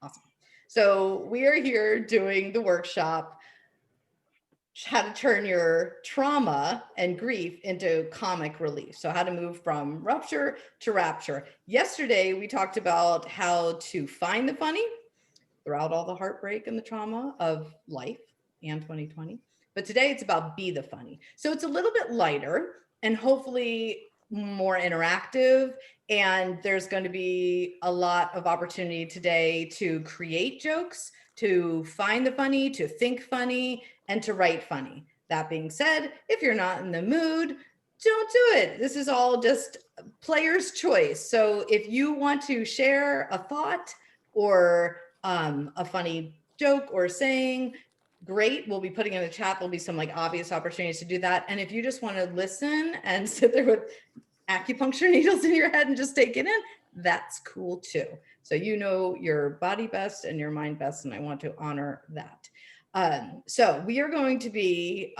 Awesome. So we are here doing the workshop, how to turn your trauma and grief into comic relief. So how to move from rupture to rapture. Yesterday, we talked about how to find the funny throughout all the heartbreak and the trauma of life and 2020. But today it's about be the funny. So it's a little bit lighter and hopefully more interactive. And there's going to be a lot of opportunity today to create jokes, to find the funny, to think funny, and to write funny. That being said, if you're not in the mood, don't do it. This is all just player's choice. So if you want to share a thought or a funny joke or saying, great, we'll be putting in the chat. There'll be some like obvious opportunities to do that. And if you just want to listen and sit there with acupuncture needles in your head and just take it in, that's cool too. So you know your body best and your mind best, and I want to honor that. So we are going to be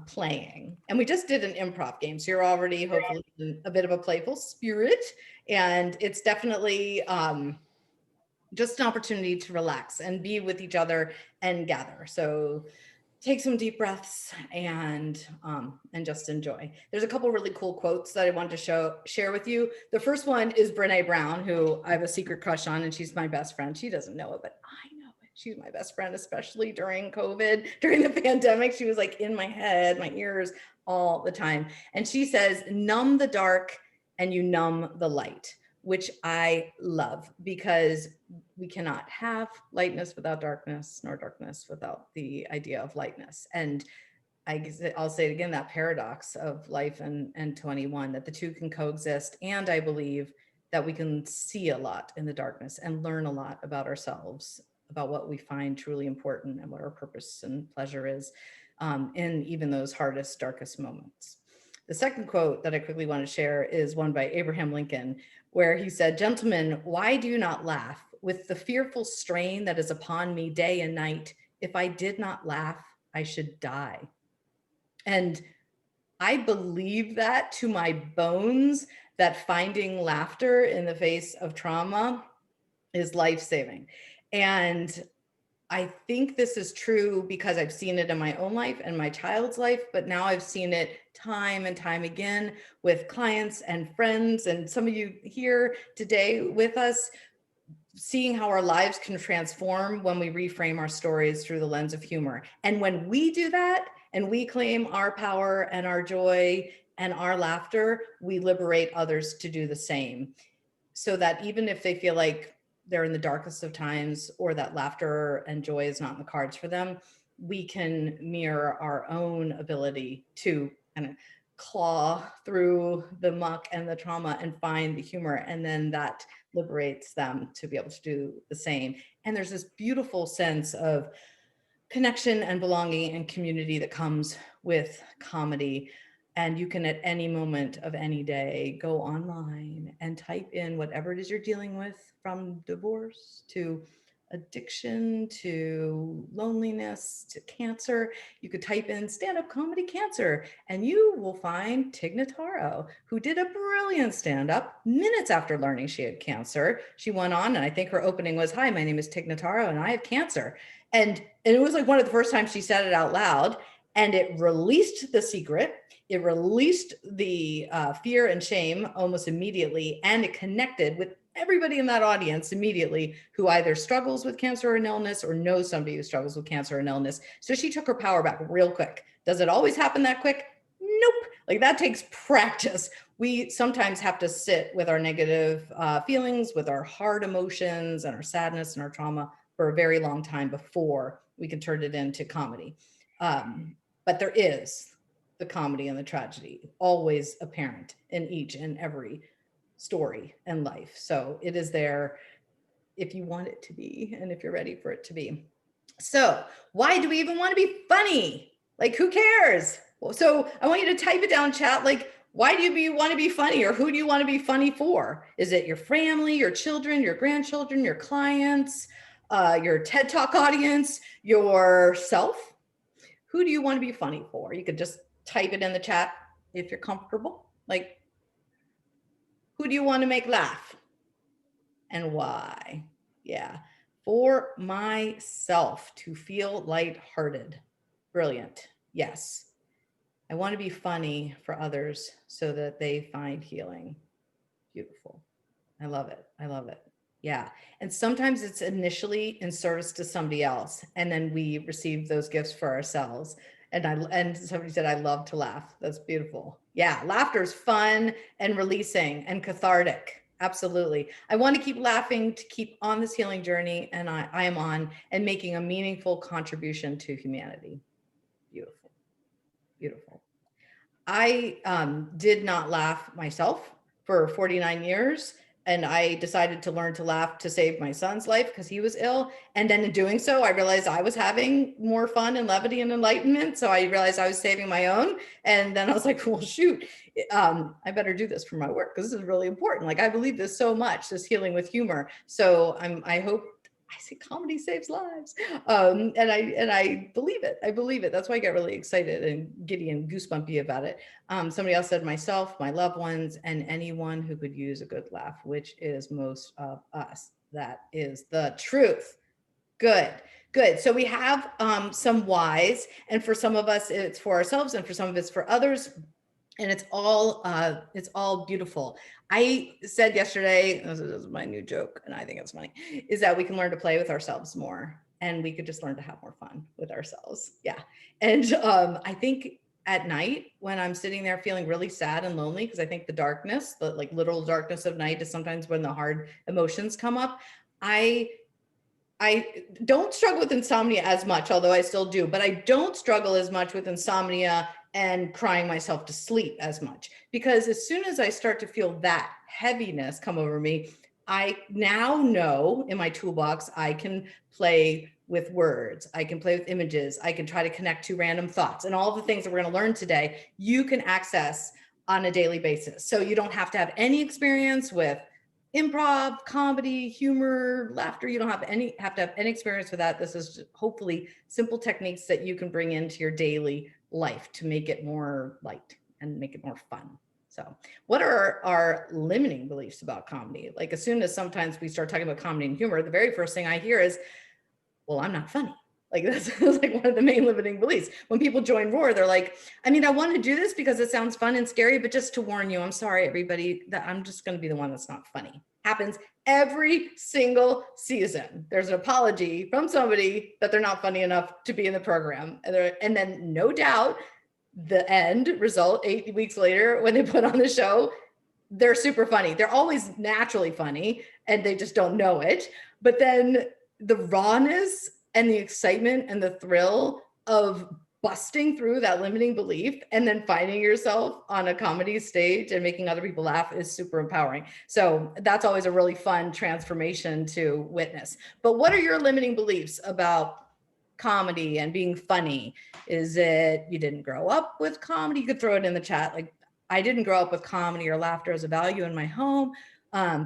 playing, and we just did an improv game. So you're already hopefully in a bit of a playful spirit, and it's definitely just an opportunity to relax and be with each other and gather. So take some deep breaths and just enjoy. There's a couple really cool quotes that I wanted to share with you. The first one is Brene Brown, who I have a secret crush on, and she's my best friend. She doesn't know it, but I know it. She's my best friend, especially during COVID, during the pandemic. She was like in my head, my ears all the time. And she says, numb the dark and you numb the light, which I love, because we cannot have lightness without darkness, nor darkness without the idea of lightness. And I'll say it again, that paradox of life and 21, that the two can coexist. And I believe that we can see a lot in the darkness and learn a lot about ourselves, about what we find truly important and what our purpose and pleasure is in even those hardest, darkest moments. The second quote that I quickly want to share is one by Abraham Lincoln, where he said, "Gentlemen, why do you not laugh? With the fearful strain that is upon me day and night, if I did not laugh, I should die." And I believe that to my bones, that finding laughter in the face of trauma is life-saving. And I think this is true because I've seen it in my own life and my child's life, but now I've seen it time and time again with clients and friends, and some of you here today with us, seeing how our lives can transform when we reframe our stories through the lens of humor. And when we do that and we claim our power and our joy and our laughter, we liberate others to do the same. So that even if they feel like they're in the darkest of times or that laughter and joy is not in the cards for them, we can mirror our own ability to kind of claw through the muck and the trauma and find the humor. And then that liberates them to be able to do the same. And there's this beautiful sense of connection and belonging and community that comes with comedy. And you can, at any moment of any day, go online and type in whatever it is you're dealing with, from divorce to addiction to loneliness to cancer. You could type in stand-up comedy cancer, and you will find Tig Notaro, who did a brilliant stand-up minutes after learning she had cancer. She went on, and I think her opening was, "Hi, my name is Tig Notaro, and I have cancer." And it was like one of the first times she said it out loud, and it released the secret. It released the fear and shame almost immediately, and it connected with everybody in that audience immediately who either struggles with cancer or an illness or knows somebody who struggles with cancer or an illness. So she took her power back real quick. Does it always happen that quick? Nope. Like, that takes practice. We sometimes have to sit with our negative feelings, with our hard emotions and our sadness and our trauma for a very long time before we can turn it into comedy. But there is the comedy and the tragedy always apparent in each and every story and life. So it is there if you want it to be and if you're ready for it to be. So why do we even want to be funny? Like, who cares? So I want you to type it down, chat. Like, why do you want to be funny, or who do you want to be funny for? Is it your family, your children, your grandchildren, your clients, your TED Talk audience, yourself? Who do you want to be funny for? You could just type it in the chat if you're comfortable. Like, who do you want to make laugh and why? Yeah. For myself, to feel lighthearted. Brilliant. Yes. I want to be funny for others so that they find healing. Beautiful. I love it. I love it. Yeah. And sometimes it's initially in service to somebody else, and then we receive those gifts for ourselves. And somebody said, I love to laugh. That's beautiful. Yeah. Laughter is fun and releasing and cathartic. Absolutely. I want to keep laughing to keep on this healing journey. And I am on and making a meaningful contribution to humanity. Beautiful. Beautiful. I did not laugh myself for 49 years. And I decided to learn to laugh to save my son's life because he was ill. And then in doing so, I realized I was having more fun and levity and enlightenment. So I realized I was saving my own. And then I was like, well, shoot, I better do this for my work because this is really important. Like I believe this so much, this healing with humor. So I hope I say comedy saves lives. And I believe it. I believe it. That's why I get really excited and giddy and goosebumpy about it. Somebody else said myself, my loved ones, and anyone who could use a good laugh, which is most of us. That is the truth. Good. Good. So we have some whys, and for some of us, it's for ourselves, and for some of it's for others. And it's all beautiful. I said yesterday, this is my new joke, and I think it's funny, is that we can learn to play with ourselves more, and we could just learn to have more fun with ourselves. Yeah. And I think at night when I'm sitting there feeling really sad and lonely, because I think the darkness, the like literal darkness of night is sometimes when the hard emotions come up. I don't struggle with insomnia as much, although I still do, but I don't struggle as much with insomnia and crying myself to sleep as much, because as soon as I start to feel that heaviness come over me, I now know in my toolbox, I can play with words, I can play with images, I can try to connect to random thoughts, and all the things that we're going to learn today, you can access on a daily basis. So you don't have to have any experience with improv, comedy, humor, laughter. You don't have to have any experience with that. This is hopefully simple techniques that you can bring into your daily life to make it more light and make it more fun. So what are our limiting beliefs about comedy? Like as soon as sometimes we start talking about comedy and humor, the very first thing I hear is, well, I'm not funny. Like that's like one of the main limiting beliefs. When people join ROAR, they're like, I mean, I want to do this because it sounds fun and scary, but just to warn you, I'm sorry, everybody, that I'm just going to be the one that's not funny. Happens every single season. There's an apology from somebody that they're not funny enough to be in the program. And then no doubt the end result 8 weeks later, when they put on the show, they're super funny. They're always naturally funny and they just don't know it. But then the rawness and the excitement and the thrill of busting through that limiting belief and then finding yourself on a comedy stage and making other people laugh is super empowering. So that's always a really fun transformation to witness. But what are your limiting beliefs about comedy and being funny? Is it you didn't grow up with comedy? You could throw it in the chat. Like, I didn't grow up with comedy or laughter as a value in my home.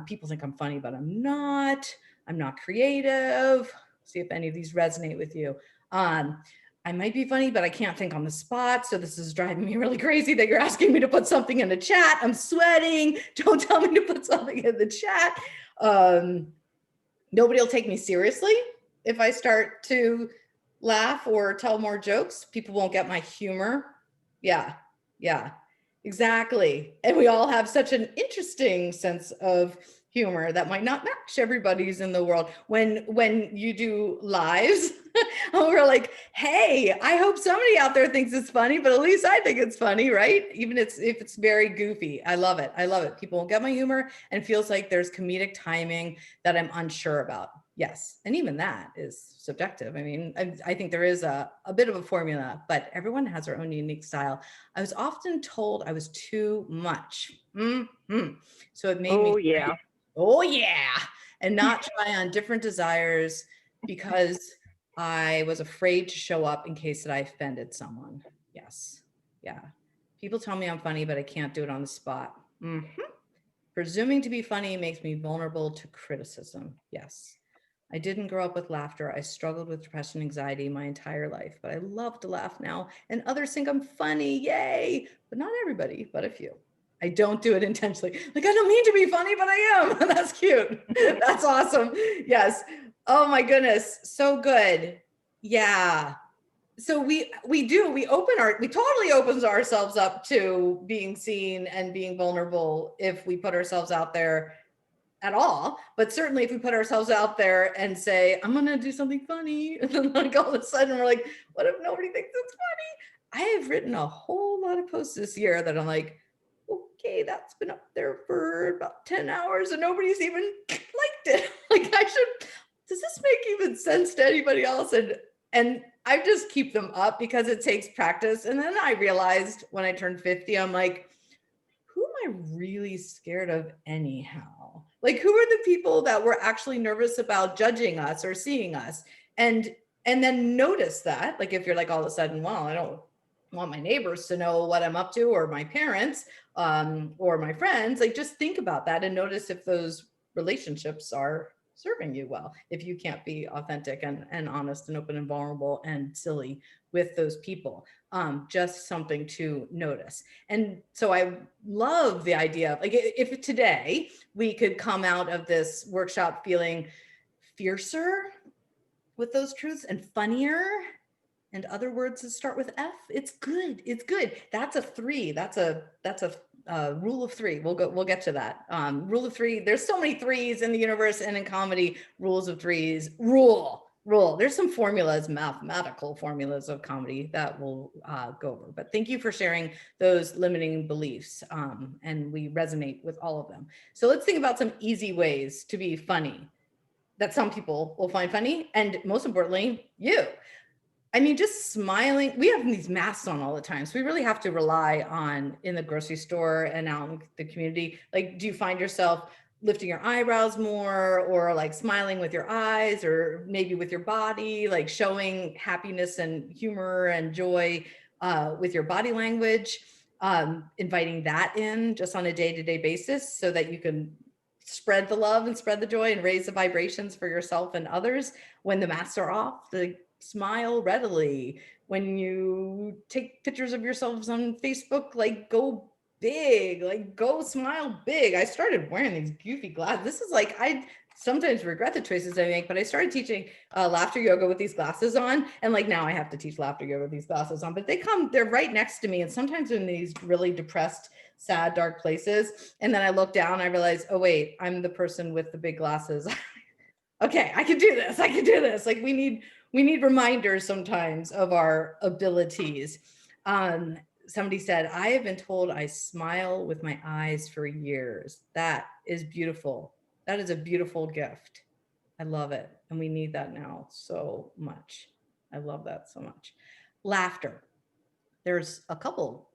People think I'm funny, but I'm not. I'm not creative. See if any of these resonate with you. I might be funny, but I can't think on the spot. So this is driving me really crazy that you're asking me to put something in the chat. I'm sweating. Don't tell me to put something in the chat. Nobody will take me seriously if I start to laugh or tell more jokes. People won't get my humor. Yeah, exactly. And we all have such an interesting sense of humor that might not match everybody's in the world. When you do lives, we're like, hey, I hope somebody out there thinks it's funny, but at least I think it's funny, right? Even if it's very goofy. I love it. I love it. People won't get my humor and it feels like there's comedic timing that I'm unsure about. Yes. And even that is subjective. I mean, I think there is a bit of a formula, but everyone has their own unique style. I was often told I was too much. So it made me say, oh yeah, and not try on different desires because I was afraid to show up in case that I offended someone. Yes. Yeah. People tell me I'm funny, but I can't do it on the spot. Presuming to be funny makes me vulnerable to criticism. Yes. I didn't grow up with laughter. I struggled with depression and anxiety my entire life, but I love to laugh now and others think I'm funny. Yay. But not everybody, but a few. I don't do it intentionally. Like, I don't mean to be funny, but I am. That's cute. That's awesome. Yes. Oh my goodness, so good. Yeah. So we totally opens ourselves up to being seen and being vulnerable if we put ourselves out there at all. But certainly if we put ourselves out there and say, I'm gonna do something funny, and then like all of a sudden we're like, what if nobody thinks it's funny? I have written a whole lot of posts this year that I'm like, okay, that's been up there for about 10 hours and nobody's even liked it. Like does this make even sense to anybody else? And I just keep them up because it takes practice. And then I realized when I turned 50, I'm like, who am I really scared of anyhow? Like, who are the people that were actually nervous about judging us or seeing us? And then notice that, like, if you're like all of a sudden, well, I don't want my neighbors to know what I'm up to, or my parents, or my friends, like, just think about that and notice if those relationships are serving you well, if you can't be authentic and honest and open and vulnerable and silly with those people. Just something to notice. And so I love the idea of, like, if today we could come out of this workshop feeling fiercer with those truths and funnier, and other words that start with F, it's good. It's good. That's a 3. That's a rule of 3. We'll get to that. Rule of 3. There's so many 3s in the universe and in comedy. Rules of 3s. Rule. There's some formulas, mathematical formulas of comedy that we'll go over. But thank you for sharing those limiting beliefs. And we resonate with all of them. So let's think about some easy ways to be funny that some people will find funny, and most importantly, you. I mean, just smiling. We have these masks on all the time. So we really have to rely on, in the grocery store and out in the community. Like, do you find yourself lifting your eyebrows more, or like smiling with your eyes, or maybe with your body, like showing happiness and humor and joy with your body language, inviting that in just on a day-to-day basis so that you can spread the love and spread the joy and raise the vibrations for yourself and others when the masks are off. Smile readily. When you take pictures of yourselves on Facebook, like, go big, like, go smile big. I started wearing these goofy glasses. This is like, I sometimes regret the choices I make, but I started teaching laughter yoga with these glasses on. And like, now I have to teach laughter yoga with these glasses on, but they're right next to me. And sometimes in these really depressed, sad, dark places. And then I look down, I realize, oh wait, I'm the person with the big glasses. Okay, I can do this. Like, we need reminders sometimes of our abilities. Somebody said, I have been told I smile with my eyes for years. That is beautiful. That is a beautiful gift. I love it. And we need that now so much. I love that so much. Laughter. There's a couple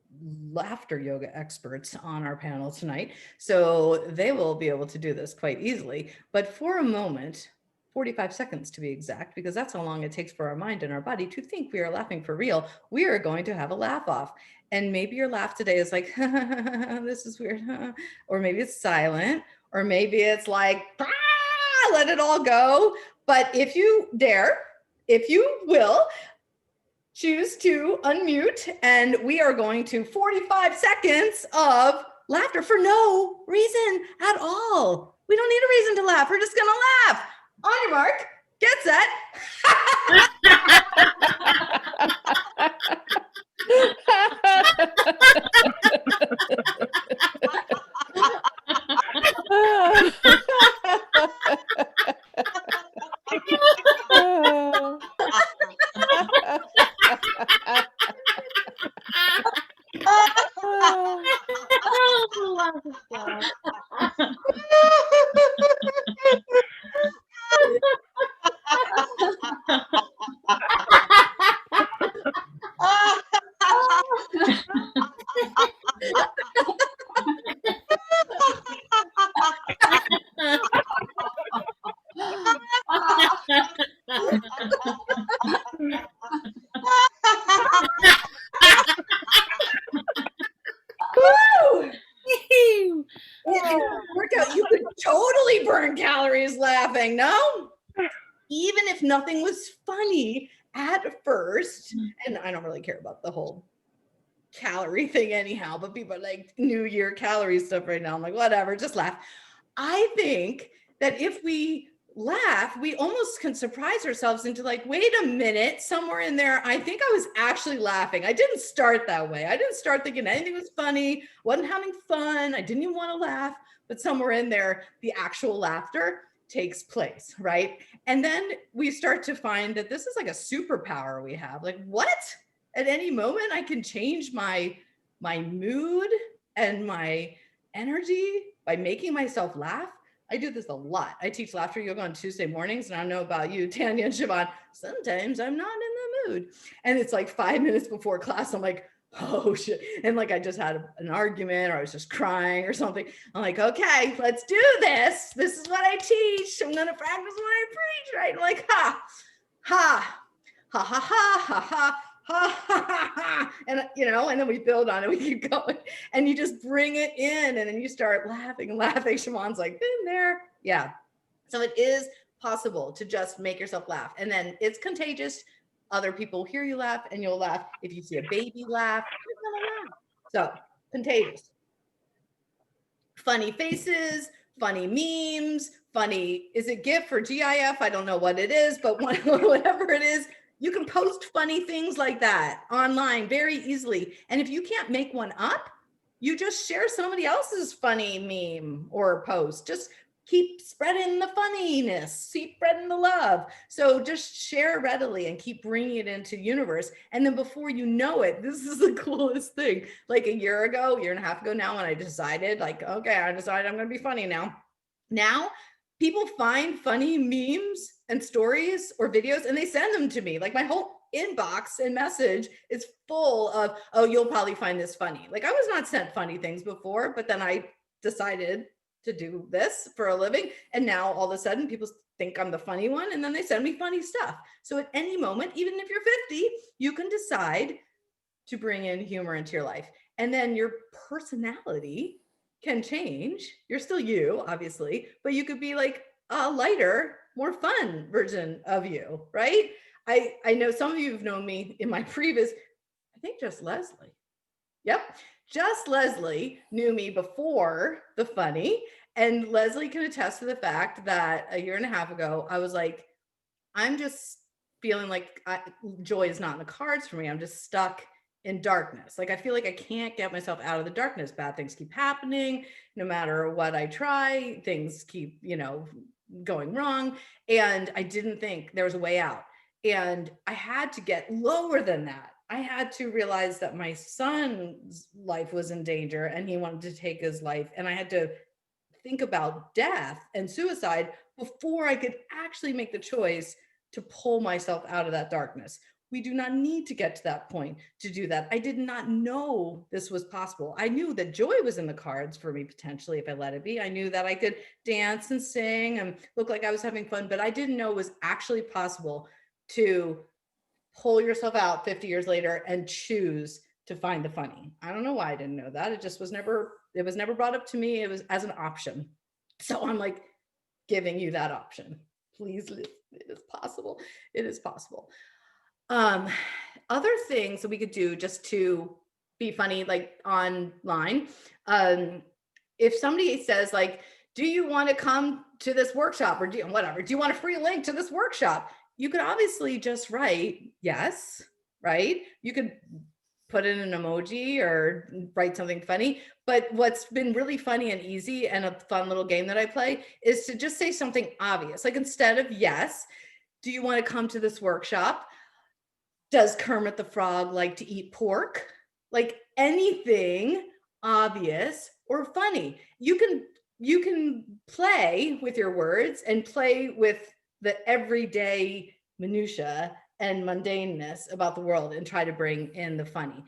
laughter yoga experts on our panel tonight, so they will be able to do this quite easily. But for a moment, 45 seconds to be exact, because that's how long it takes for our mind and our body to think we are laughing for real, we are going to have a laugh off. And maybe your laugh today is like, this is weird, or maybe it's silent, or maybe it's like, let it all go. But if you dare, if you will, choose to unmute, and we are going to 45 seconds of laughter for no reason at all. We don't need a reason to laugh. We're just going to laugh. On your mark, get set. Workout, you could totally burn calories laughing, no? Even if nothing was funny at first, and I don't really care about the whole calorie thing anyhow, but people are like, New Year calorie stuff right now. I'm like, whatever, just laugh. I think that if we laugh, we almost can surprise ourselves into like, wait a minute, somewhere in there, I think I was actually laughing. I didn't start that way. I didn't start thinking anything was funny, wasn't having fun. I didn't even want to laugh, but somewhere in there, the actual laughter takes place, right? And then we start to find that this is like a superpower we have. Like, what? At any moment, I can change my mood and my energy by making myself laugh. I do this a lot. I teach laughter yoga on Tuesday mornings, and I don't know about you, Tanya and Siobhan. Sometimes I'm not in the mood. And it's like 5 minutes before class, I'm like, oh shit. And like I just had an argument or I was just crying or something. I'm like, okay, let's do this. This is what I teach. I'm gonna practice what I preach, right? I'm like, ha, ha, ha, ha, ha, ha, ha. Ha, ha, ha, ha. And and then we build on it, we keep going, and you just bring it in, and then you start laughing and laughing. Siobhan's like, been there. Yeah. So it is possible to just make yourself laugh, and then it's contagious. Other people hear you laugh, and you'll laugh. If you see a baby laugh, you're gonna laugh. So contagious. Funny faces, funny memes, funny, is it GIF or GIF? I don't know what it is, but whatever it is, you can post funny things like that online very easily. And if you can't make one up, you just share somebody else's funny meme or post. Just keep spreading the funniness, keep spreading the love. So just share readily and keep bringing it into the universe. And then before you know it, this is the coolest thing. Like a year and a half ago now, when I decided like, okay, I decided I'm going to be funny now. Now people find funny memes and stories or videos and they send them to me. Like my whole inbox and message is full of, oh, you'll probably find this funny. Like I was not sent funny things before, but then I decided to do this for a living. And now all of a sudden people think I'm the funny one, and then they send me funny stuff. So at any moment, even if you're 50, you can decide to bring in humor into your life. And then your personality can change. You're still you, obviously, but you could be like a lighter, more fun version of you, right? I know some of you have known me in my previous, I think just Leslie. Yep. Just Leslie knew me before the funny. And Leslie can attest to the fact that a year and a half ago, I was like, I'm just feeling like joy is not in the cards for me. I'm just stuck in darkness. Like I feel like I can't get myself out of the darkness. Bad things keep happening. No matter what I try, things keep, going wrong. And I didn't think there was a way out. And I had to get lower than that. I had to realize that my son's life was in danger and he wanted to take his life. And I had to think about death and suicide before I could actually make the choice to pull myself out of that darkness. We do not need to get to that point to do that. I did not know this was possible. I knew that joy was in the cards for me potentially if I let it be. I knew that I could dance and sing and look like I was having fun, but I didn't know it was actually possible to pull yourself out 50 years later and choose to find the funny. I don't know why I didn't know that. It was never brought up to me. It was as an option. So I'm like giving you that option. Please live. It is possible. It is possible. Other things that we could do just to be funny, like online. If somebody says like, do you want to come to this workshop or do you want a free link to this workshop? You could obviously just write yes, right? You could put in an emoji or write something funny. But what's been really funny and easy and a fun little game that I play is to just say something obvious. Like instead of yes, do you want to come to this workshop? Does Kermit the Frog like to eat pork? Like anything obvious or funny. You can play with your words and play with the everyday minutia and mundaneness about the world and try to bring in the funny.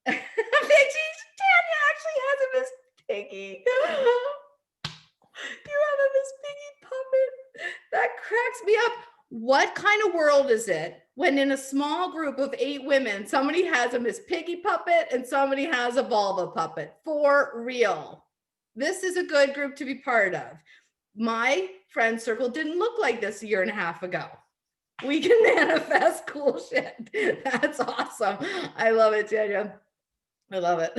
Tanya actually has a Miss Piggy. You have a Miss Piggy puppet. That cracks me up. What kind of world is it when in a small group of 8 women, somebody has a Miss Piggy puppet and somebody has a vulva puppet? For real. This is a good group to be part of. My friend circle didn't look like this a year and a half ago. We can manifest cool shit. That's awesome. I love it, Tanya. I love it.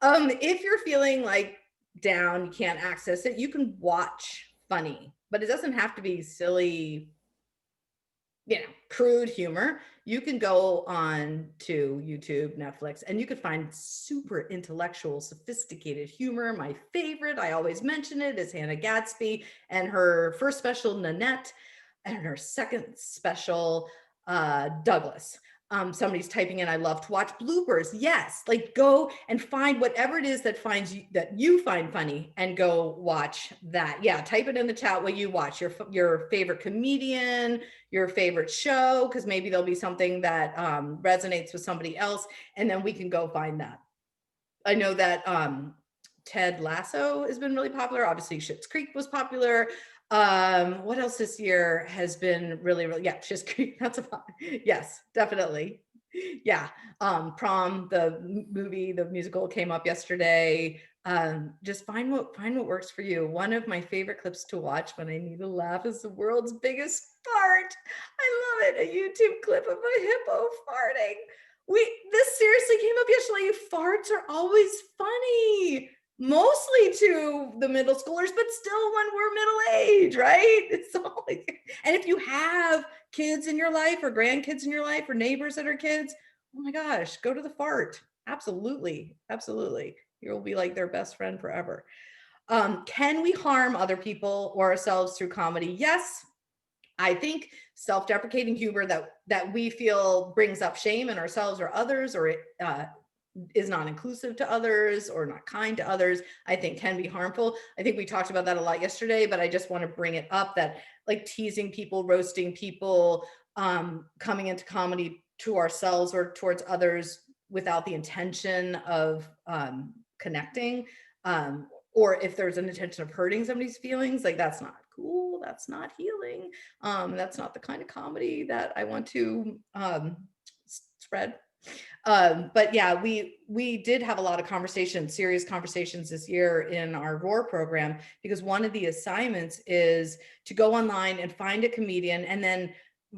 If you're feeling like down, you can't access it, you can watch funny, but it doesn't have to be silly, crude humor. You can go on to YouTube, Netflix, and you could find super intellectual, sophisticated humor. My favorite, I always mention it, is Hannah Gadsby and her first special, Nanette, and her second special, Douglas. Somebody's typing in, I love to watch bloopers. Yes, like go and find whatever it is that you find funny and go watch that. Yeah, type it in the chat what you watch, your favorite comedian, your favorite show, because maybe there'll be something that resonates with somebody else, and then we can go find that. I know that Ted Lasso has been really popular. Obviously, Schitt's Creek was popular. What else this year has been really, yeah, Schitt's Creek. That's yes, definitely. Yeah. Prom, the movie, the musical came up yesterday. Just find what works for you. One of my favorite clips to watch when I need to laugh is the world's biggest fart. I love it. A YouTube clip of a hippo farting. This seriously came up yesterday. Farts are always funny, mostly to the middle schoolers, but still when we're middle-aged, right? It's always, and if you have kids in your life or grandkids in your life or neighbors that are kids, oh my gosh, go to the fart. Absolutely. Absolutely. You'll be like their best friend forever. Can we harm other people or ourselves through comedy? Yes. I think self-deprecating humor that we feel brings up shame in ourselves or others, or is not inclusive to others or not kind to others, I think can be harmful. I think we talked about that a lot yesterday, but I just want to bring it up that like teasing people, roasting people, coming into comedy to ourselves or towards others without the intention of connecting, or if there's an intention of hurting somebody's feelings, like that's not cool, that's not healing, that's not the kind of comedy that I want to spread. But yeah, we did have a lot of conversations, serious conversations this year in our ROAR program, because one of the assignments is to go online and find a comedian and then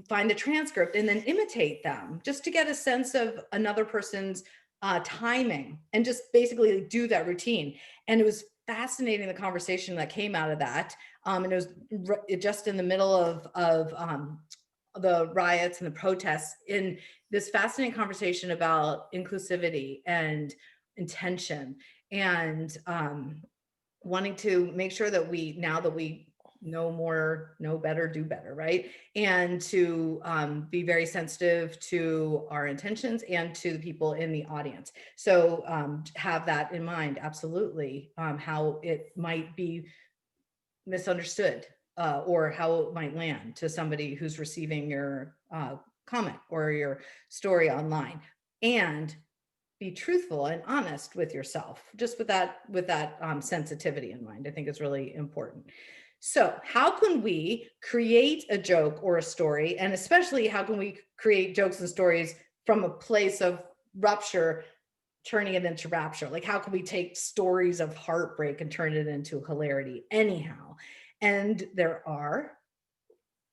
find a transcript and then imitate them, just to get a sense of another person's timing and just basically do that routine. And it was fascinating, the conversation that came out of that. And it was just in the middle of the riots and the protests, in this fascinating conversation about inclusivity and intention, and wanting to make sure that now that we know more, know better, do better, right? And to be very sensitive to our intentions and to the people in the audience. So have that in mind, absolutely, how it might be misunderstood, or how it might land to somebody who's receiving your comment or your story online, and be truthful and honest with yourself, just with that sensitivity in mind, I think is really important. So how can we create a joke or a story, and especially how can we create jokes and stories from a place of rupture, turning it into rapture? Like, how can we take stories of heartbreak and turn it into hilarity anyhow? And there are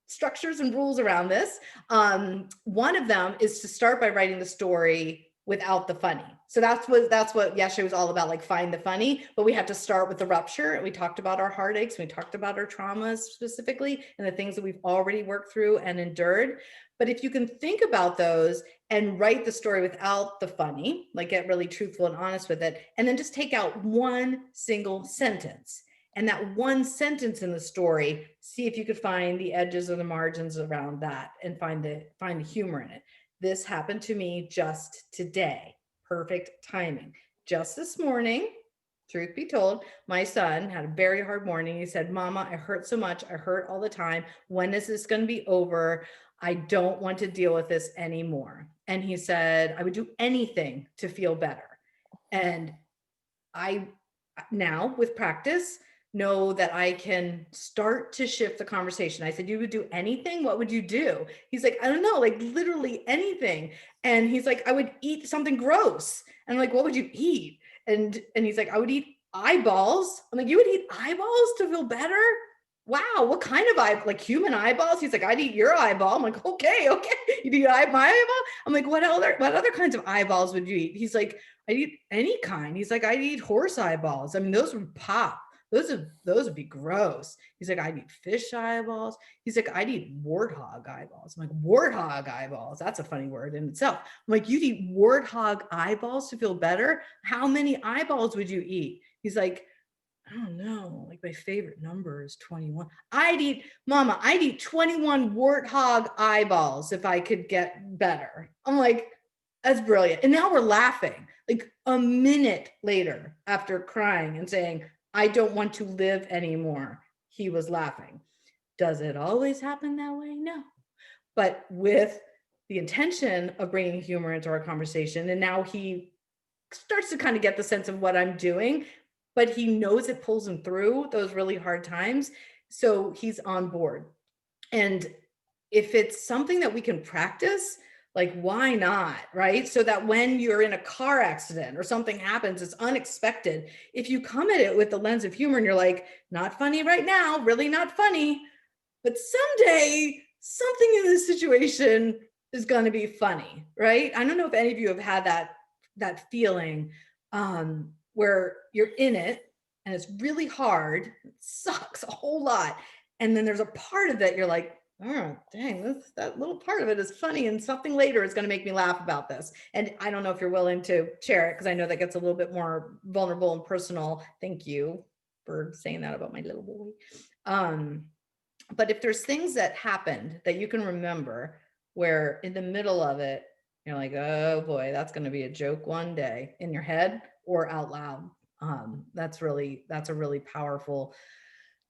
structures and rules around this. One of them is to start by writing the story without the funny. So that's what yesterday was all about, like find the funny, but we had to start with the rupture. And we talked about our heartaches, we talked about our traumas specifically, and the things that we've already worked through and endured. But if you can think about those and write the story without the funny, like get really truthful and honest with it, and then just take out one single sentence, and that one sentence in the story, see if you could find the edges or the margins around that and find the humor in it. This happened to me just today. Perfect timing. Just this morning, truth be told, my son had a very hard morning. He said, "Mama, I hurt so much. I hurt all the time. When is this going to be over? I don't want to deal with this anymore." And he said, "I would do anything to feel better." And I now, with practice, know that I can start to shift the conversation. I said, "You would do anything? What would you do?" He's like, "I don't know, like literally anything." And he's like, "I would eat something gross." And I'm like, "What would you eat?" And he's like, "I would eat eyeballs." I'm like, "You would eat eyeballs to feel better? Wow, what kind of eye? Like human eyeballs?" He's like, "I'd eat your eyeball." I'm like, okay, you'd eat my eyeball? I'm like, what other kinds of eyeballs would you eat? He's like, "I'd eat any kind." He's like, "I'd eat horse eyeballs. I mean, those would pop." those would be gross. He's like, I'd eat fish eyeballs. He's like, I'd eat warthog eyeballs. I'm like, warthog eyeballs. That's a funny word in itself. I'm like, you'd eat warthog eyeballs to feel better? How many eyeballs would you eat? He's like, I don't know. Like my favorite number is 21. Mama, I'd eat 21 warthog eyeballs if I could get better. I'm like, that's brilliant. And now we're laughing like a minute later after crying and saying, I don't want to live anymore. He was laughing. Does it always happen that way? No. But with the intention of bringing humor into our conversation, and now he starts to kind of get the sense of what I'm doing, but he knows it pulls him through those really hard times. So he's on board. And if it's something that we can practice, like why not, right? So that when you're in a car accident or something happens, it's unexpected. If you come at it with the lens of humor and you're like, not funny right now, really not funny, but someday something in this situation is going to be funny, right? I don't know if any of you have had that feeling where you're in it and it's really hard, it sucks a whole lot, and then there's a part of it you're like, oh dang, that little part of it is funny, and something later is going to make me laugh about this. And I don't know if you're willing to share it, because I know that gets a little bit more vulnerable and personal. Thank you for saying that about my little boy. But if there's things that happened that you can remember where in the middle of it, you're like, oh boy, that's going to be a joke one day, in your head or out loud. That's a really powerful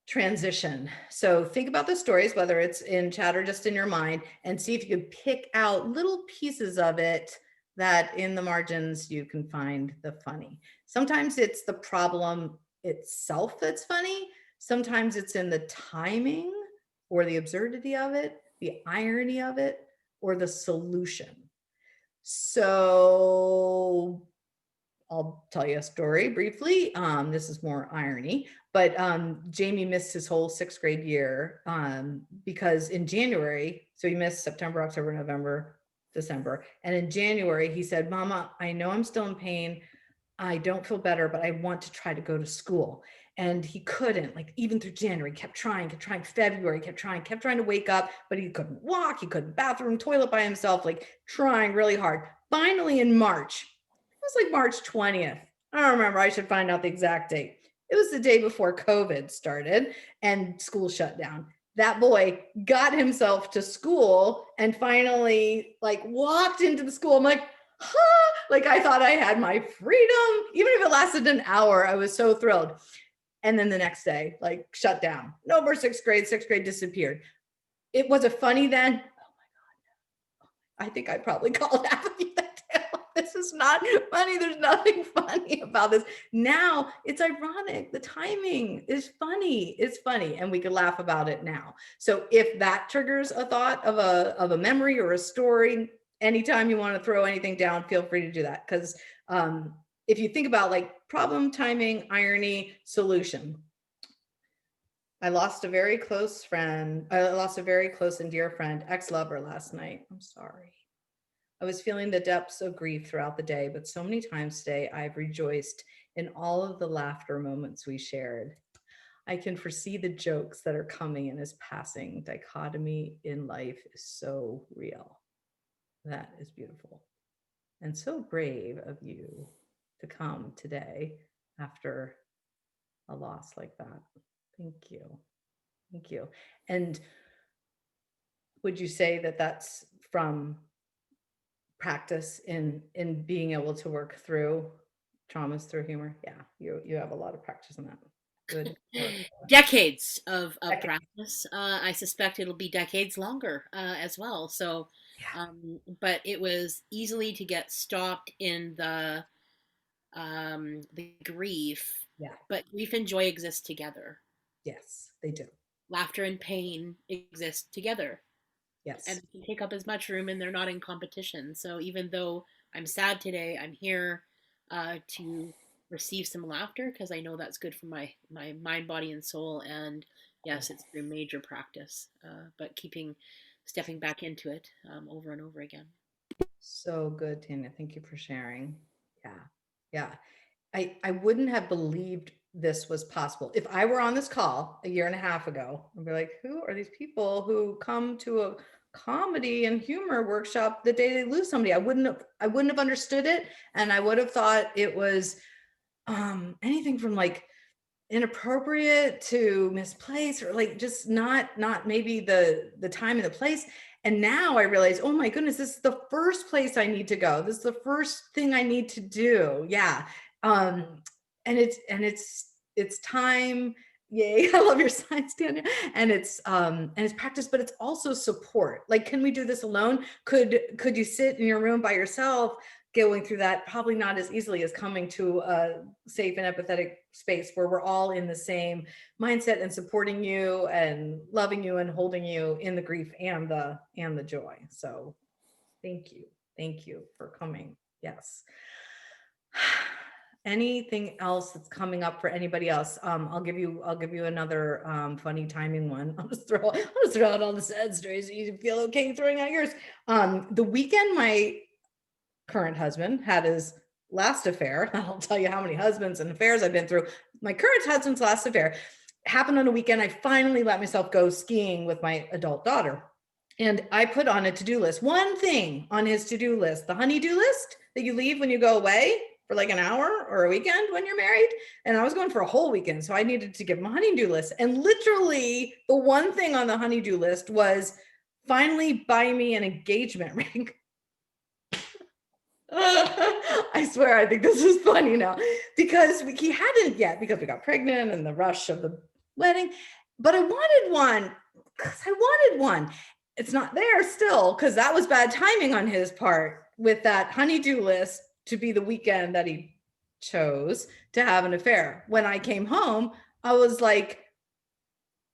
transition. So think about the stories, whether it's in chat or just in your mind, and see if you can pick out little pieces of it that in the margins you can find the funny. Sometimes it's the problem itself that's funny. Sometimes it's in the timing or the absurdity of it, the irony of it, or the solution. So I'll tell you a story briefly. This is more irony, but Jamie missed his whole 6th grade year because in January, so he missed September, October, November, December. And in January, he said, Mama, I know I'm still in pain. I don't feel better, but I want to try to go to school. And he couldn't, like even through January, kept trying, February, kept trying to wake up, but he couldn't walk. He couldn't bathroom, toilet by himself, like trying really hard. Finally in March, it was like March 20th. I don't remember. I should find out the exact date. It was the day before COVID started and school shut down. That boy got himself to school and finally like walked into the school. I'm like, huh? Like I thought I had my freedom. Even if it lasted an hour, I was so thrilled. And then the next day, like shut down. No more 6th grade. 6th grade disappeared. It was funny then. Oh my God. I think I probably called half of you that day. This is not funny. There's nothing funny about this. Now it's ironic. The timing is funny. It's funny. And we could laugh about it now. So if that triggers a thought of a memory or a story, anytime you want to throw anything down, feel free to do that. Because if you think about like problem, timing, irony, solution. I lost a very close friend. I lost a very close and dear friend, ex-lover last night. I'm sorry. I was feeling the depths of grief throughout the day, but so many times today I've rejoiced in all of the laughter moments we shared. I can foresee the jokes that are coming in his passing. Dichotomy in life is so real. That is beautiful. And so brave of you to come today after a loss like that. Thank you. Thank you. And would you say that that's from practice in being able to work through traumas through humor? Yeah, you have a lot of practice in that. Good work. Decades of practice. I suspect it'll be decades longer as well. So, Yeah. but it was easily to get stopped in the grief. Yeah. But grief and joy exist together. Yes, they do. Laughter and pain exist together, and Yes. they can take up as much room, and they're not in competition. So even though I'm sad today, I'm here to receive some laughter because I know that's good for my mind, body, and soul. And yes, it's through major practice, but stepping back into it over and over again. So good, Tanya. Thank you for sharing. Yeah. Yeah. I wouldn't have believed this was possible. If I were on this call a year and a half ago, I'd be like, who are these people who come to a comedy and humor workshop the day they lose somebody? I wouldn't have understood it. And I would have thought it was anything from like inappropriate to misplaced, or like just not maybe the time and the place. And now I realize, oh my goodness, this is the first place I need to go. This is the first thing I need to do. Yeah. um and it's time. Yay. I love your signs, Tanya. And it's practice, but it's also support. Like, can we do this alone? Could you sit in your room by yourself going through that? Probably not as easily as coming to a safe and empathetic space where we're all in the same mindset and supporting you and loving you and holding you in the grief and the joy. So thank you. Thank you for coming. Yes. Anything else that's coming up for anybody else? I'll give you another funny timing one. I'll just throw out all the sad stories so you feel okay throwing out yours. The weekend my current husband had his last affair. I'll tell you how many husbands and affairs I've been through. My current husband's last affair happened on a weekend. I finally let myself go skiing with my adult daughter. And I put on a to-do list, one thing on his to-do list, the honey-do list that you leave when you go away for like an hour or a weekend when you're married. And I was going for a whole weekend. So I needed to give him a honey-do list. And literally the one thing on the honey-do list was finally buy me an engagement ring. I swear, I think this is funny now because he hadn't yet, because we got pregnant and the rush of the wedding, but I wanted one because I wanted one. It's not there still because that was bad timing on his part with that honey-do list to be the weekend that he chose to have an affair. When I came home, I was like,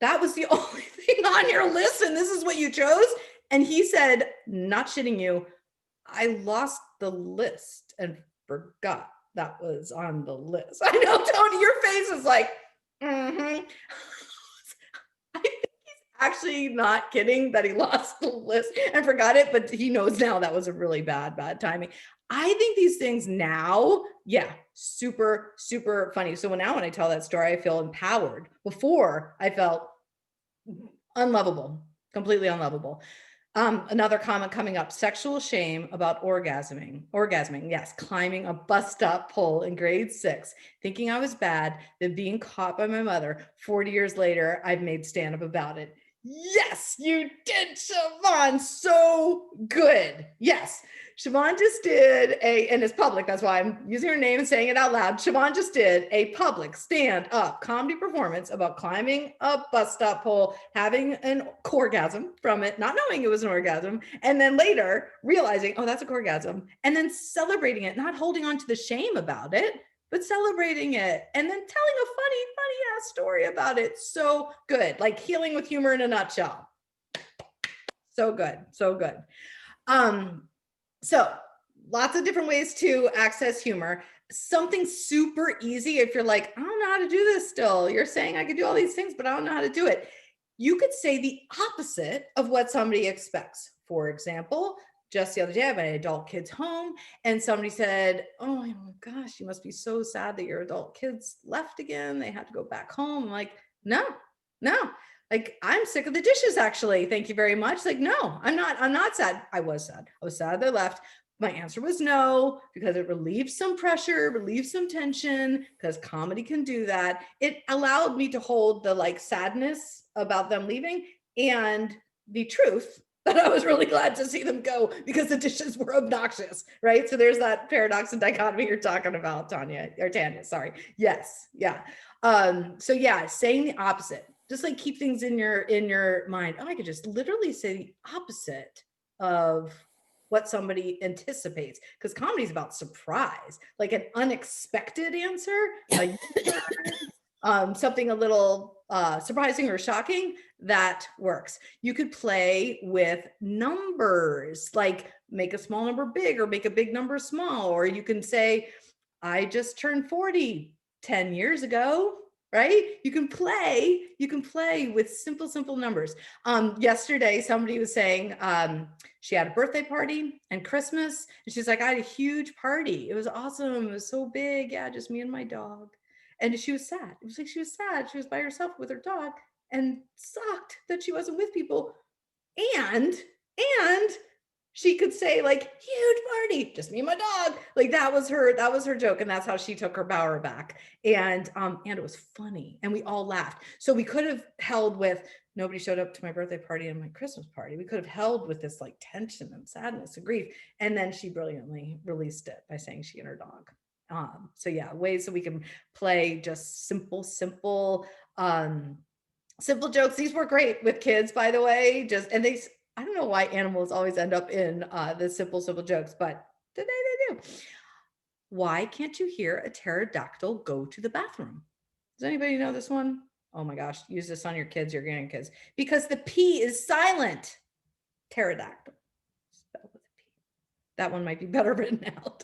that was the only thing on your list and this is what you chose? And he said, not shitting you, I lost the list and forgot that was on the list. I know, Tony, your face is like, mm-hmm. I think he's actually not kidding that he lost the list and forgot it, but he knows now that was a really bad timing. I think these things now, yeah, super, super funny. So now when I tell that story, I feel empowered. Before I felt unlovable, completely unlovable. Another comment coming up, sexual shame about orgasming. Yes, climbing a bus stop pole in grade 6, thinking I was bad, then being caught by my mother. 40 years later, I've made stand up about it. Yes, you did, Siobhan. So good. Yes. Siobhan just did and it's public. That's why I'm using her name and saying it out loud. Siobhan just did a public stand-up comedy performance about climbing a bus stop pole, having an orgasm from it, not knowing it was an orgasm, and then later realizing, oh, that's a orgasm, and then celebrating it, not holding on to the shame about it, but celebrating it, and then telling a funny ass story about it. So good. Like healing with humor in a nutshell. So good. So good. So lots of different ways to access humor. Something super easy if you're like, I don't know how to do this still. You're saying I could do all these things, but I don't know how to do it. You could say the opposite of what somebody expects. For example, just the other day, I had my adult kids home and somebody said, oh my gosh, you must be so sad that your adult kids left again. They had to go back home. I'm like, no. Like, I'm sick of the dishes, actually. Thank you very much. Like, no, I'm not sad. I was sad they left. My answer was no, because it relieves some pressure, relieves some tension, because comedy can do that. It allowed me to hold the like sadness about them leaving and the truth that I was really glad to see them go because the dishes were obnoxious, right? So there's that paradox and dichotomy you're talking about, Tanya. Sorry. Yes. Yeah. So yeah, saying the opposite. Just like keep things in your mind. Oh, I could just literally say the opposite of what somebody anticipates, because comedy is about surprise, like an unexpected answer, like something a little surprising or shocking, that works. You could play with numbers, like make a small number big or make a big number small, or you can say, I just turned 40 10 years ago. Right? You can play with simple numbers. Yesterday, somebody was saying she had a birthday party and Christmas, and she's like, I had a huge party. It was awesome. It was so big. Yeah, just me and my dog. And she was sad. It was like she was sad. She was by herself with her dog and sucked that she wasn't with people. And she could say like huge party, just me and my dog. Like that was her joke. And that's how she took her power back. And it was funny. And we all laughed. So we could have held with nobody showed up to my birthday party and my Christmas party. We could have held with this like tension and sadness and grief. And then she brilliantly released it by saying she and her dog. So yeah, ways that we can play just simple jokes. These were great with kids, by the way. I don't know why animals always end up in the simple jokes, but today they do. Why can't you hear a pterodactyl go to the bathroom? Does anybody know this one? Oh my gosh, use this on your kids, your grandkids. Because the P is silent. Pterodactyl. Spelled with a P. That one might be better written out.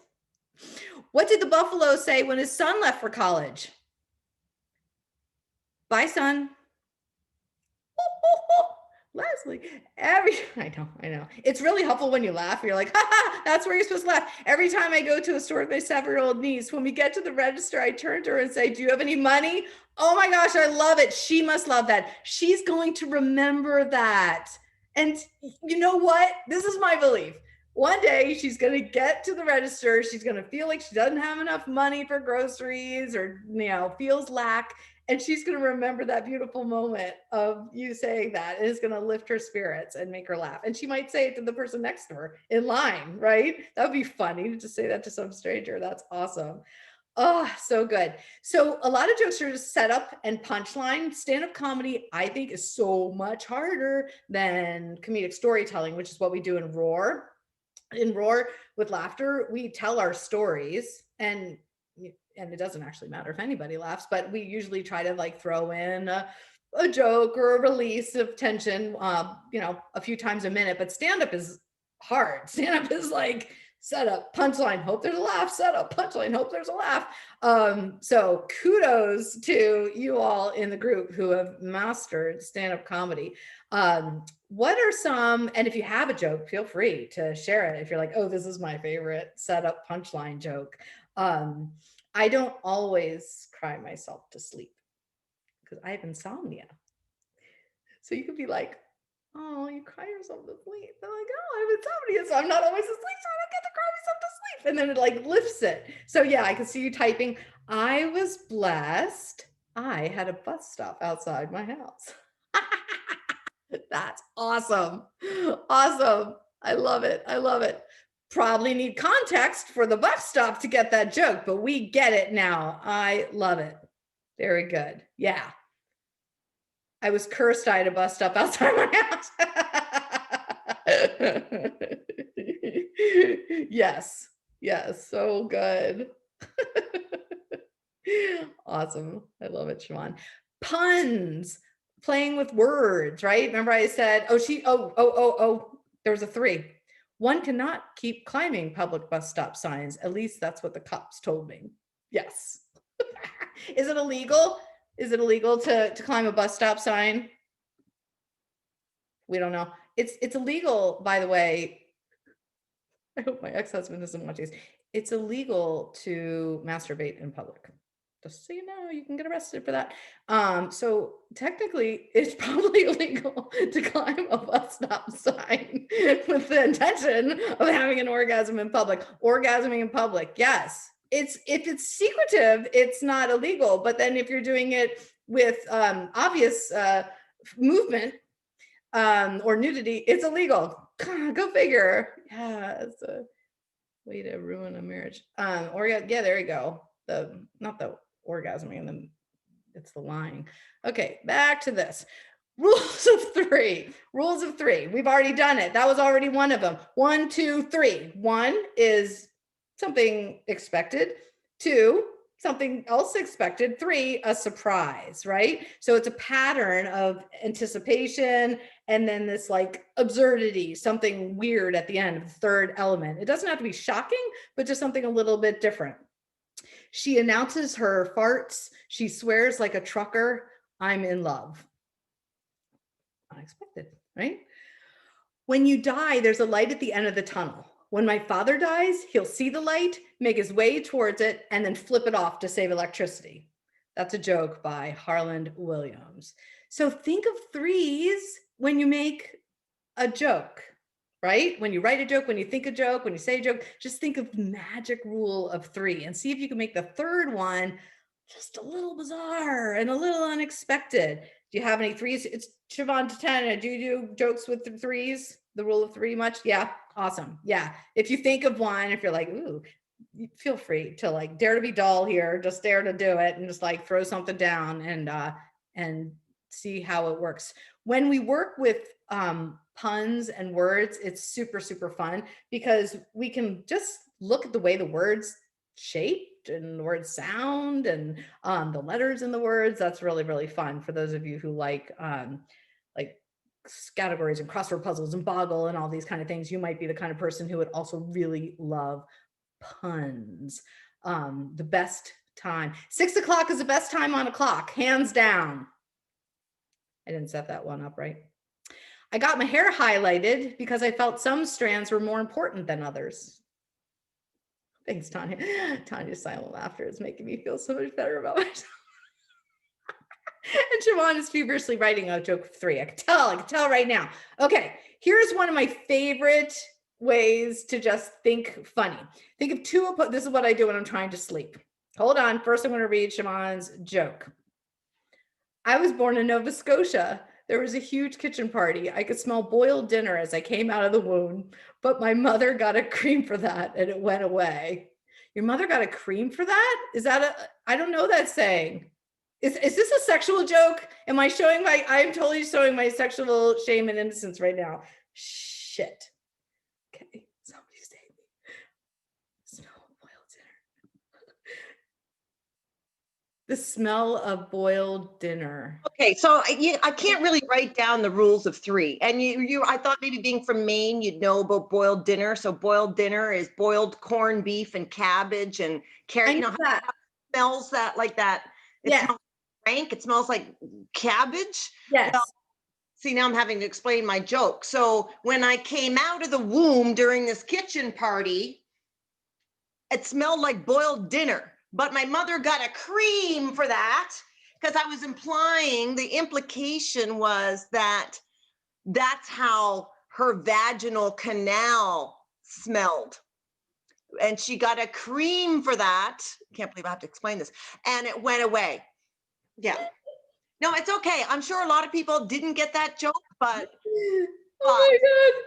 What did the buffalo say when his son left for college? Bye, son. Leslie, I know. It's really helpful when you laugh. You're like, ha ha, that's where you're supposed to laugh. Every time I go to a store with my 7-year-old niece, when we get to the register, I turn to her and say, do you have any money? Oh my gosh, I love it. She must love that. She's going to remember that. And you know what? This is my belief. One day she's going to get to the register. She's going to feel like she doesn't have enough money for groceries or, feels lack. And she's going to remember that beautiful moment of you saying that. And it's going to lift her spirits and make her laugh. And she might say it to the person next to her in line, right? That would be funny to just say that to some stranger. That's awesome. Oh, so good. So a lot of jokes are just set up and punchline. Stand-up comedy, I think, is so much harder than comedic storytelling, which is what we do in Roar. In Roar with Laughter, we tell our stories, and it doesn't actually matter if anybody laughs, but we usually try to like throw in a joke or a release of tension, a few times a minute. But stand-up is hard. Stand-up is like set up, punchline, hope there's a laugh, set up, punchline, hope there's a laugh. So kudos to you all in the group who have mastered stand-up comedy. What are some, and if you have a joke, feel free to share it. If you're like, oh, this is my favorite setup punchline joke. I don't always cry myself to sleep because I have insomnia. So you could be like, oh, you cry yourself to sleep. They're like, oh, I have insomnia, so I'm not always asleep, so I don't get to cry myself to sleep. And then it like lifts it. So yeah, I can see you typing. I was blessed. I had a bus stop outside my house. That's awesome. Awesome. I love it. I love it. Probably need context for the bus stop to get that joke, but we get it now. I love it. Very good. Yeah. I was cursed. I had a bus stop outside my house. Yes. Yes. So good. Awesome. I love it, Siobhan. Puns, playing with words, right? Remember I said, there was a 3. One cannot keep climbing public bus stop signs. At least that's what the cops told me. Yes. Is it illegal? Is it illegal to climb a bus stop sign? We don't know. It's illegal, by the way. I hope my ex-husband doesn't watch these. It's illegal to masturbate in public. Just so you know, you can get arrested for that. So technically, it's probably illegal to climb a bus stop sign with the intention of having an orgasm in public. Orgasming in public, yes. If it's secretive, it's not illegal. But then if you're doing it with obvious movement or nudity, it's illegal. Go figure. Yeah, it's a way to ruin a marriage. Yeah, there you go. Not the orgasming, and then it's the lying. Okay, back to this. Rules of 3. Rules of 3. We've already done it. That was already one of them. 1, 2, 3. 1 is something expected. 2, something else expected. 3, a surprise, right? So it's a pattern of anticipation and then this like absurdity, something weird at the end of the third element. It doesn't have to be shocking, but just something a little bit different. She announces her farts. She swears like a trucker. I'm in love. Unexpected, right? When you die, there's a light at the end of the tunnel. When my father dies, he'll see the light, make his way towards it, and then flip it off to save electricity. That's a joke by Harland Williams. So think of threes when you make a joke, right? When you write a joke, when you think a joke, when you say a joke, just think of the magic rule of three and see if you can make the third one just a little bizarre and a little unexpected. Do you have any threes? It's Siobhan to 10. Do you do jokes with the threes? The rule of three much? Yeah. Awesome. Yeah. If you think of one, if you're like, ooh, feel free to like dare to be dull here, just dare to do it and just like throw something down and see how it works. When we work with puns and words, it's super, super fun because we can just look at the way the words shaped and the words sound and the letters in the words. That's really, really fun for those of you who like categories and crossword puzzles and boggle and all these kind of things. You might be the kind of person who would also really love puns. The best time. 6 o'clock is the best time on a clock, hands down. I didn't set that one up right. I got my hair highlighted because I felt some strands were more important than others. Thanks, Tanya. Tanya's silent laughter is making me feel so much better about myself. And Siobhan is feverishly writing a joke of three. I can tell right now. Okay, here's one of my favorite ways to just think funny. Think of two, this is what I do when I'm trying to sleep. Hold on, first I'm gonna read Siobhan's joke. I was born in Nova Scotia. There was a huge kitchen party. I could smell boiled dinner as I came out of the womb, but my mother got a cream for that and it went away. Your mother got a cream for that? Is that I don't know that saying. Is this a sexual joke? Am I showing I'm totally showing my sexual shame and innocence right now. Shit. Okay, somebody save me. Smell of boiled dinner. The smell of boiled dinner. Okay, so I can't really write down the rules of three. And I thought maybe being from Maine, you'd know about boiled dinner. So boiled dinner is boiled corned beef and cabbage and carrot. You know how it smells that like that? It smells rank. It smells like cabbage. Yes. Well, see, now I'm having to explain my joke. So when I came out of the womb during this kitchen party, it smelled like boiled dinner. But my mother got a cream for that because I was implying the implication was that that's how her vaginal canal smelled. And she got a cream for that. Can't believe I have to explain this. And it went away. Yeah. No, it's okay. I'm sure a lot of people didn't get that joke, but oh my God.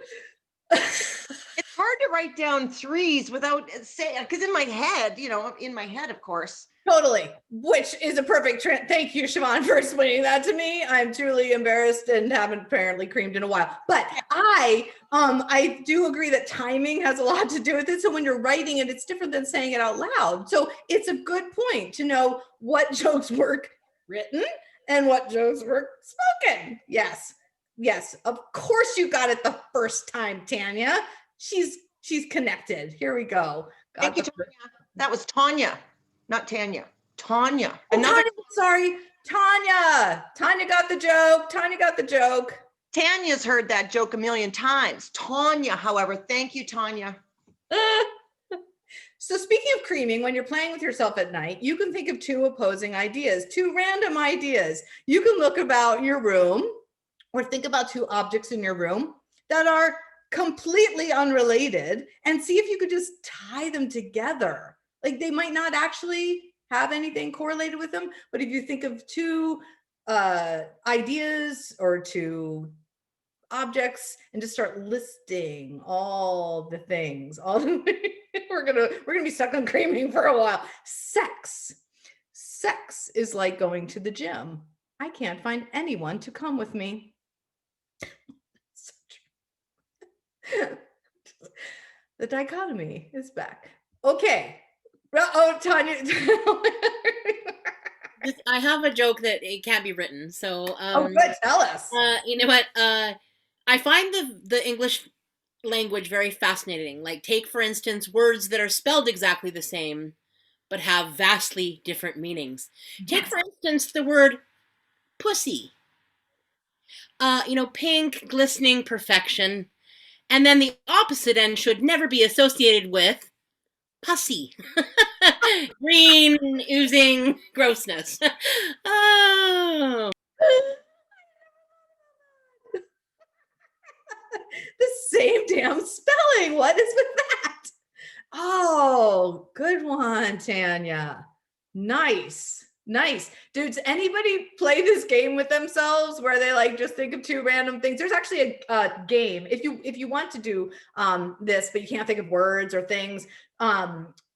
It's hard to write down threes without saying, because in my head, of course. Totally, which is a perfect thank you, Siobhan, for explaining that to me. I'm truly embarrassed and haven't apparently creamed in a while. But I do agree that timing has a lot to do with it. So when you're writing it, it's different than saying it out loud. So it's a good point to know what jokes work written and what jokes work spoken. Yes. Yes, of course you got it the first time, Tanya. She's connected. Here we go. Thank you, Tanya. That was Tanya, not Tanya. Tanya. Tanya, sorry. Tanya got the joke. Tanya got the joke. Tanya's heard that joke a million times. Tanya, however, thank you, Tanya. So speaking of creaming, when you're playing with yourself at night, you can think of two opposing ideas, two random ideas. You can look about your room or think about two objects in your room that are completely unrelated and see if you could just tie them together. Like they might not actually have anything correlated with them, but if you think of two ideas or two objects and just start listing all the things, we're gonna be stuck on creaming for a while. Sex is like going to the gym. I can't find anyone to come with me. The dichotomy is back. Okay. Oh, Tanya. I have a joke that it can't be written. So, good. Tell us. You know what? I find the English language very fascinating. Like, take for instance words that are spelled exactly the same, but have vastly different meanings. Take for instance the word pussy. Pink, glistening perfection. And then the opposite end should never be associated with pussy. Green, oozing grossness. Oh. The same damn spelling. What is with that? Oh, good one, Tanya. Nice. Nice. Dudes, anybody play this game with themselves where they like just think of two random things? There's actually a game if you want to do this, but you can't think of words or things.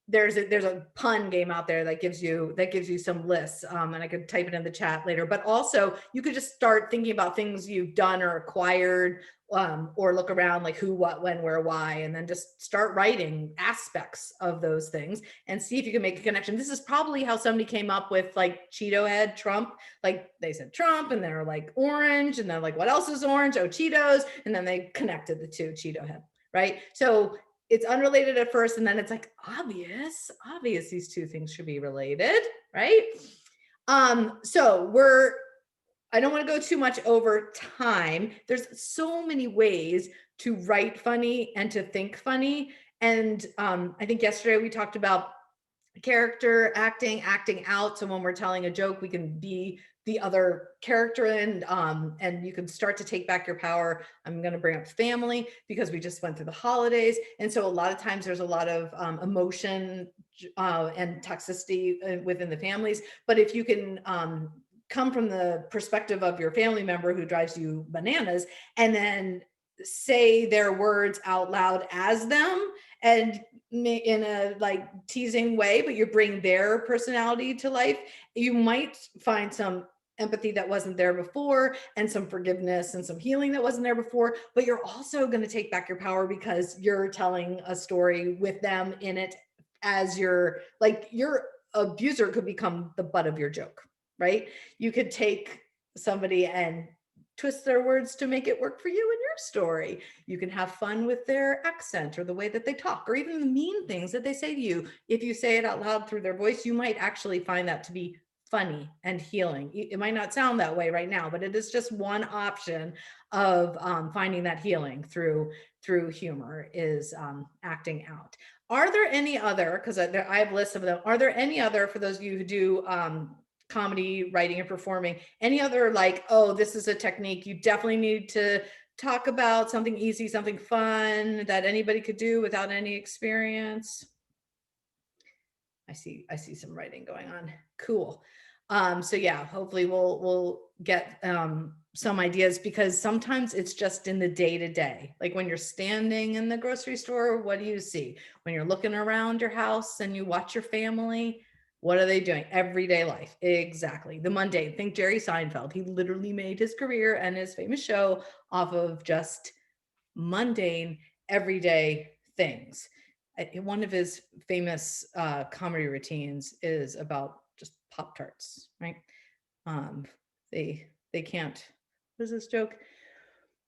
There's a pun game out there that gives you some lists, and I could type it in the chat later. But also, you could just start thinking about things you've done or acquired, or look around like who, what, when, where, why, and then just start writing aspects of those things and see if you can make a connection. This is probably how somebody came up with like Cheeto head Trump. Like they said Trump and they're like orange and they're like, what else is orange? Oh, Cheetos. And then they connected the two, Cheeto head, right? So it's unrelated at first, and then it's like obvious these two things should be related, right? So I don't want to go too much over time. There's so many ways to write funny and to think funny. And I think yesterday we talked about character acting out. So when we're telling a joke, we can be the other character, and you can start to take back your power. I'm going to bring up family because we just went through the holidays. And so a lot of times there's a lot of emotion and toxicity within the families. But if you can come from the perspective of your family member who drives you bananas and then say their words out loud as them, and in a like teasing way, but you bring their personality to life, you might find some empathy that wasn't there before, and some forgiveness and some healing that wasn't there before. But you're also going to take back your power because you're telling a story with them in it, as your abuser could become the butt of your joke, right? You could take somebody and twist their words to make it work for you in your story. You can have fun with their accent or the way that they talk, or even the mean things that they say to you. If you say it out loud through their voice, you might actually find that to be funny and healing. It might not sound that way right now, but it is just one option of finding that healing through humor, is acting out. Are there any other, because I have lists of them, are there any other, for those of you who do comedy writing and performing, any other like, oh, this is a technique you definitely need to talk about, something easy, something fun that anybody could do without any experience? I see some writing going on. Cool. So yeah, hopefully we'll get some ideas, because sometimes it's just in the day-to-day. Like when you're standing in the grocery store, what do you see? When you're looking around your house and you watch your family, what are they doing? Everyday life. Exactly. The mundane. Think Jerry Seinfeld. He literally made his career and his famous show off of just mundane, everyday things. One of his famous comedy routines is about just Pop-Tarts, right? They can't, what is this joke?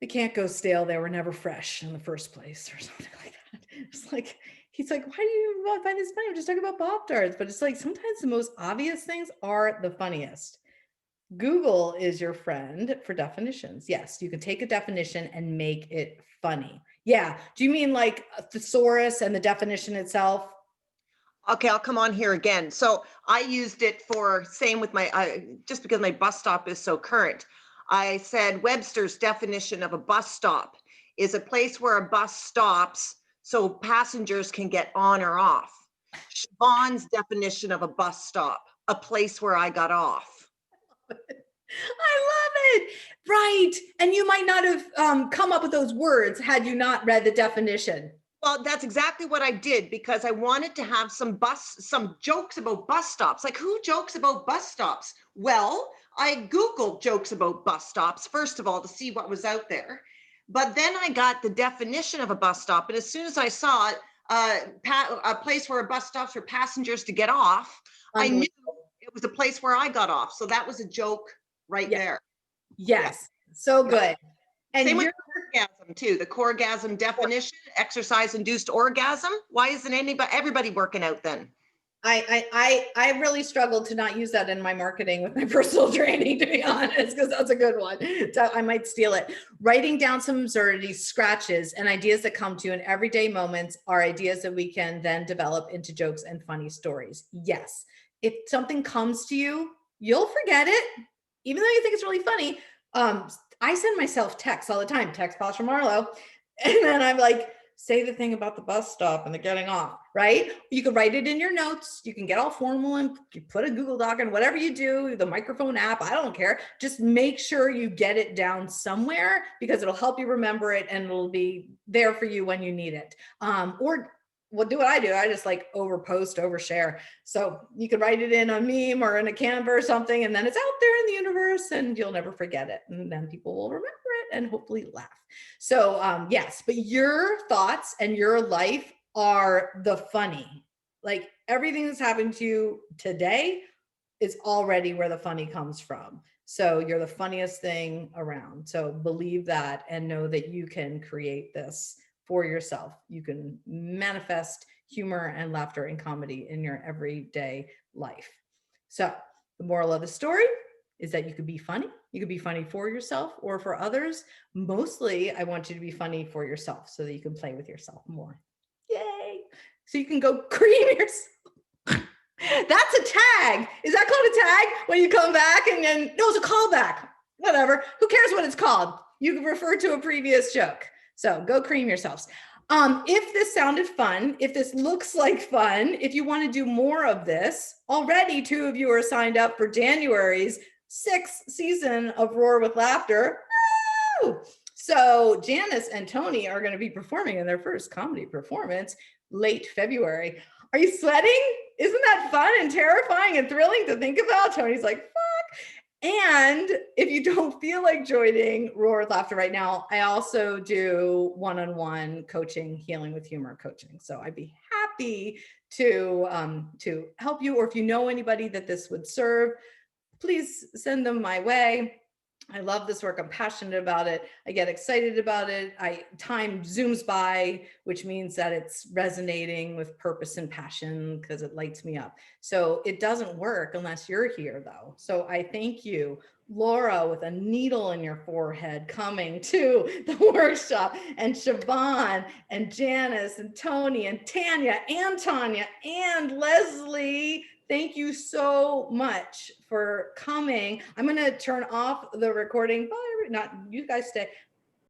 They can't go stale. They were never fresh in the first place, or something like that. It's like, he's like, why do you find this funny? I'm just talking about Pop-Tarts. But it's like, sometimes the most obvious things are the funniest. Google is your friend for definitions. Yes, you can take a definition and make it funny. Yeah. Do you mean like a thesaurus and the definition itself? Okay, I'll come on here again. So I used it for, same with my, just because my bus stop is so current. I said Webster's definition of a bus stop is a place where a bus stops so passengers can get on or off. Siobhan's definition of a bus stop, a place where I got off. I love it. Right. And you might not have come up with those words had you not read the definition. Well, that's exactly what I did, because I wanted to have some jokes about bus stops. Like, who jokes about bus stops? Well, I Googled jokes about bus stops, first of all, to see what was out there. But then I got the definition of a bus stop. And as soon as I saw it, a place where a bus stops for passengers to get off, I knew it was a place where I got off. So that was a joke right there. Yes. Yeah. So good. And same with orgasm too. The Coregasm definition, exercise-induced orgasm. Why isn't everybody working out then? I really struggled to not use that in my marketing with my personal training, to be honest, because that's a good one. So I might steal it. Writing down some absurdities, scratches, and ideas that come to you in everyday moments are ideas that we can then develop into jokes and funny stories. Yes. If something comes to you, you'll forget it, even though you think it's really funny. I send myself texts all the time, text Pasha Marlowe, and then I'm like, say the thing about the bus stop and the getting off, right? You can write it in your notes. You can get all formal and put a Google Doc and whatever you do, the microphone app, I don't care. Just make sure you get it down somewhere because it'll help you remember it and it'll be there for you when you need it. Or do what I do. I just like overshare. So you could write it in a meme or in a Canva or something, and then it's out there in the universe and you'll never forget it. And then people will remember it and hopefully laugh. So yes, but your thoughts and your life are the funny. Like everything that's happened to you today is already where the funny comes from. So you're the funniest thing around. So believe that and know that you can create this for yourself. You can manifest humor and laughter and comedy in your everyday life. So the moral of the story is that you could be funny. You could be funny for yourself or for others. Mostly, I want you to be funny for yourself so that you can play with yourself more. Yay. So you can go cream yourself. That's a tag. Is that called a tag? When you come back and then, no, it's a callback. Whatever. Who cares what it's called? You can refer to a previous joke. So go cream yourselves. If this sounded fun, if this looks like fun, if you want to do more of this, already 2 of you are signed up for January's 6th season of Roar with Laughter. Woo! So Janice and Tony are going to be performing in their first comedy performance late February. Are you sweating? Isn't that fun and terrifying and thrilling to think about? Tony's like, fuck. And if you don't feel like joining Roar with Laughter right now, I also do one-on-one coaching, healing with humor coaching. So I'd be happy to help you. Or if you know anybody that this would serve, please send them my way. I love this work. I'm passionate about it. I get excited about it. Time zooms by, which means that it's resonating with purpose and passion because it lights me up. So it doesn't work unless you're here though. So I thank you, Laura, with a needle in your forehead coming to the workshop, and Siobhan and Janice and Tony and Tanya and Tanya and Leslie. Thank you so much for coming. I'm going to turn off the recording. Bye. Not you guys stay.